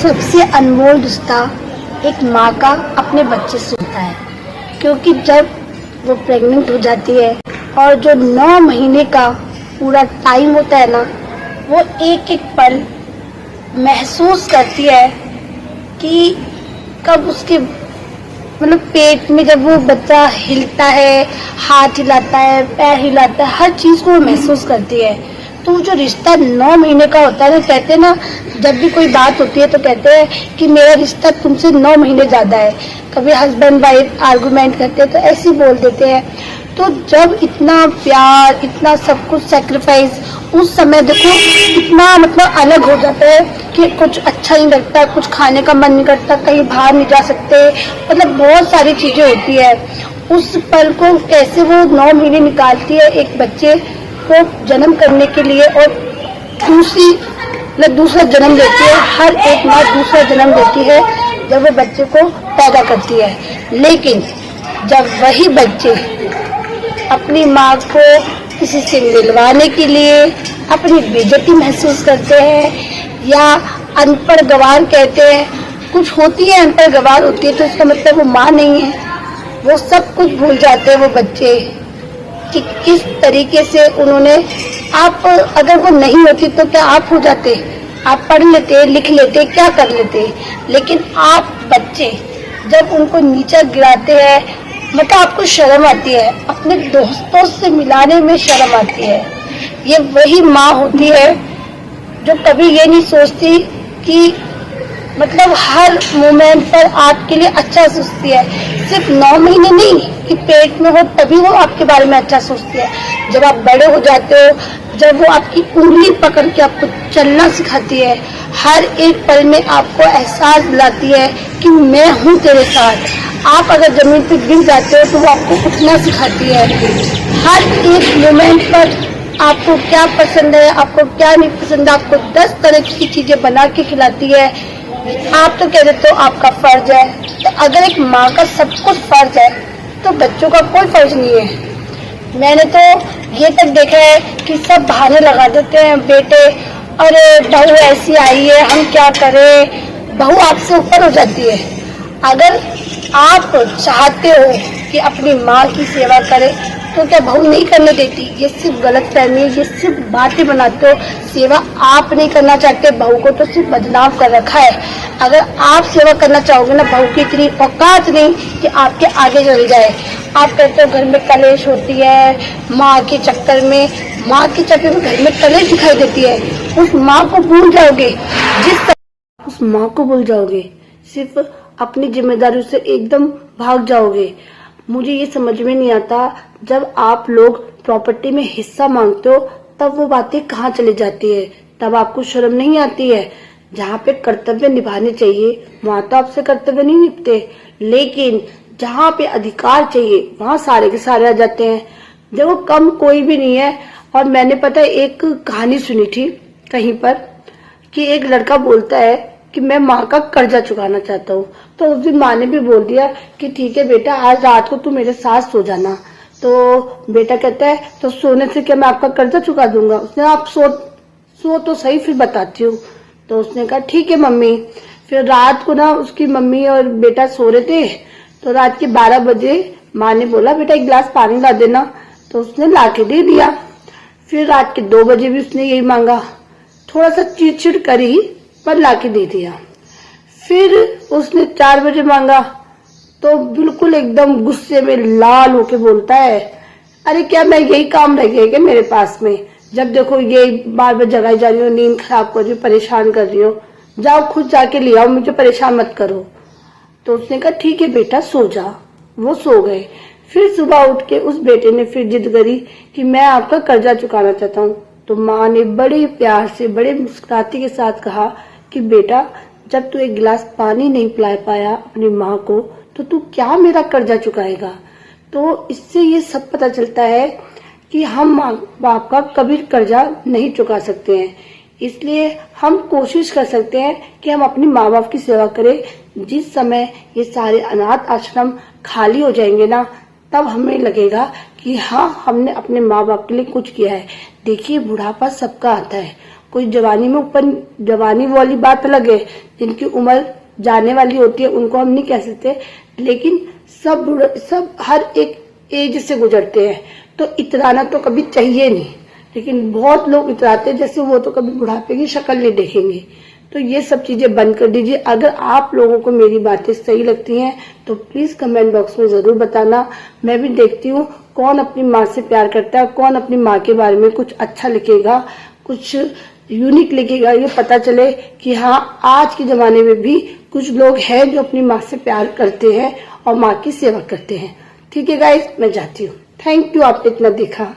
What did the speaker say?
सबसे अनमोल रिश्ता एक माँ का अपने बच्चे से होता है, क्योंकि जब वो प्रेग्नेंट हो जाती है और जो 9 महीने का पूरा टाइम होता है ना, वो एक एक पल महसूस करती है कि कब उसके मतलब पेट में जब वो बच्चा हिलता है, हाथ हिलाता है, पैर हिलाता है, हर चीज को वो महसूस करती है। तो जो रिश्ता 9 महीने का होता है ना, कहते हैं ना, जब भी कोई बात होती है तो कहते हैं कि मेरा रिश्ता तुमसे 9 महीने ज्यादा है। कभी हस्बैंड वाइफ आर्गुमेंट करते हैं तो ऐसे ही बोल देते हैं। तो जब इतना प्यार, इतना सब कुछ सेक्रीफाइस, उस समय देखो इतना मतलब अलग हो जाता है कि कुछ अच्छा नहीं लगता, कुछ खाने का मन नहीं करता, कहीं बाहर नहीं जा सकते, मतलब बहुत सारी चीजें होती है। उस पल को कैसे वो 9 महीने निकालती है एक बच्चे को जन्म करने के लिए, और दूसरा जन्म देती है। हर एक माँ दूसरा जन्म देती है जब वो बच्चे को पैदा करती है। लेकिन जब वही बच्चे अपनी माँ को किसी से मिलवाने के लिए अपनी बेइज्जती महसूस करते हैं या अनपढ़ गवार कहते हैं, कुछ होती है अनपढ़ गवार होती है तो इसका मतलब वो माँ नहीं है। वो सब कुछ भूल जाते हैं वो बच्चे कि किस तरीके से उन्होंने, आप अगर वो नहीं होती तो क्या आप हो जाते, आप पढ़ लेते, लिख लेते, क्या कर लेते। लेकिन आप बच्चे जब उनको नीचा गिराते हैं, मतलब आपको शर्म आती है, अपने दोस्तों से मिलाने में शर्म आती है। ये वही माँ होती है जो कभी ये नहीं सोचती कि मतलब हर मोमेंट पर आपके लिए अच्छा सोचती है। सिर्फ 9 महीने नहीं कि पेट में हो तभी वो आपके बारे में अच्छा सोचती है। जब आप बड़े हो जाते हो, जब वो आपकी उंगली पकड़ के आपको चलना सिखाती है, हर एक पल में आपको एहसास दिलाती है कि मैं हूँ तेरे साथ। आप अगर जमीन पे गिर जाते हो तो वो आपको उठना सिखाती है। हर एक मोमेंट पर आपको क्या पसंद है, आपको क्या नहीं पसंद है, आपको 10 तरह की चीजें बना के खिलाती है। आप तो कह देते हो आपका फर्ज है, तो अगर एक माँ का सब कुछ फर्ज है तो बच्चों का कोई फर्ज नहीं है। मैंने तो ये तक देखा है कि सब बहाने लगा देते हैं, बेटे अरे बहू ऐसी आई है, हम क्या करें, बहू आपसे ऊपर हो जाती है। अगर आप चाहते हो कि अपनी माँ की सेवा करें तो क्या बहू नहीं करने देती? ये सिर्फ गलत फहमी है, ये सिर्फ बातें बनाते हो। सेवा आप नहीं करना चाहते, बहू को तो सिर्फ बदनाम कर रखा है। अगर आप सेवा करना चाहोगे ना, बहू की इतनी औकात नहीं कि आपके आगे चल जाए। आप कहते हो घर में कलेश होती है, माँ के चक्कर में घर में कलेश दिखाई देती है। उस माँ को भूल जाओगे, उस माँ को भूल जाओगे, सिर्फ अपनी जिम्मेदारी से एकदम भाग जाओगे। मुझे ये समझ में नहीं आता, जब आप लोग प्रॉपर्टी में हिस्सा मांगते हो तब वो बातें कहाँ चली जाती है, तब आपको शर्म नहीं आती है। जहाँ पे कर्तव्य निभाने चाहिए वहाँ तो आपसे कर्तव्य नहीं निभते, लेकिन जहाँ पे अधिकार चाहिए वहाँ सारे के सारे आ जाते हैं। देखो कम कोई भी नहीं है। और मैंने पता है एक कहानी सुनी थी कहीं पर कि एक लड़का बोलता है कि मैं माँ का कर्जा चुकाना चाहता हूँ। तो उस दिन माँ ने भी बोल दिया कि ठीक है बेटा, आज रात को तू मेरे साथ सो जाना। तो बेटा कहता है तो सोने से क्या मैं आपका कर्जा चुका दूंगा? उसने आप सो तो सही, फिर बताती हूँ। तो उसने कहा ठीक है मम्मी। फिर रात को ना उसकी मम्मी और बेटा सो रहे थे, तो रात के 12 बजे माँ ने बोला बेटा एक गिलास पानी ला देना, तो उसने ला के दे दिया। फिर रात के 2 बजे भी उसने यही मांगा, थोड़ा सा चिड़चिड़ करी पर ला के दे दिया। फिर उसने 4 बजे मांगा तो बिल्कुल एकदम गुस्से में लाल होके बोलता है अरे क्या मैं यही काम रह गया क्या मेरे पास में? जब देखो ये बार बार जगाई जा रही हो, नींद खराब कर रही हो, परेशान कर रही हो, जाओ खुद जाके ले आओ, मुझे परेशान मत करो। तो उसने कहा ठीक है बेटा सो जा। वो सो गए। फिर सुबह उठ के उस बेटे ने फिर जिद करी कि मैं आपका कर्जा चुकाना चाहता हूँ। तो माँ ने बड़े प्यार से, बड़े मुस्कुराती के साथ कहा कि बेटा जब तू एक गिलास पानी नहीं पिला पाया अपनी माँ को तो तू क्या मेरा कर्जा चुकाएगा? तो इससे ये सब पता चलता है कि हम माँ बाप का कभी कर्जा नहीं चुका सकते हैं। इसलिए हम कोशिश कर सकते हैं कि हम अपनी माँ बाप की सेवा करें। जिस समय ये सारे अनाथ आश्रम खाली हो जाएंगे ना, तब हमें लगेगा कि हाँ हमने अपने माँ बाप के लिए कुछ किया है। देखिए बुढ़ापा सबका आता है, कोई जवानी में ऊपर, जवानी वाली बात अलग है, जिनकी उम्र जाने वाली होती है उनको हम नहीं कह सकते, लेकिन सब हर एक एज से गुजरते हैं, तो इतराना तो कभी चाहिए नहीं। लेकिन बहुत लोग इतराते हैं, जैसे वो तो कभी बुढ़ापे की शक्ल नहीं देखेंगे। तो ये सब चीजें बंद कर दीजिए। अगर आप लोगों को मेरी बातें सही लगती हैं तो प्लीज कमेंट बॉक्स में जरूर बताना। मैं भी देखती हूँ कौन अपनी माँ से प्यार करता है, कौन अपनी माँ के बारे में कुछ अच्छा लिखेगा, कुछ यूनिक लिखेगा, ये पता चले कि हाँ आज के जमाने में भी कुछ लोग हैं जो अपनी माँ से प्यार करते हैं और माँ की सेवा करते हैं। ठीक है गाइस, मैं जाती हूँ। थैंक यू, आपने इतना देखा।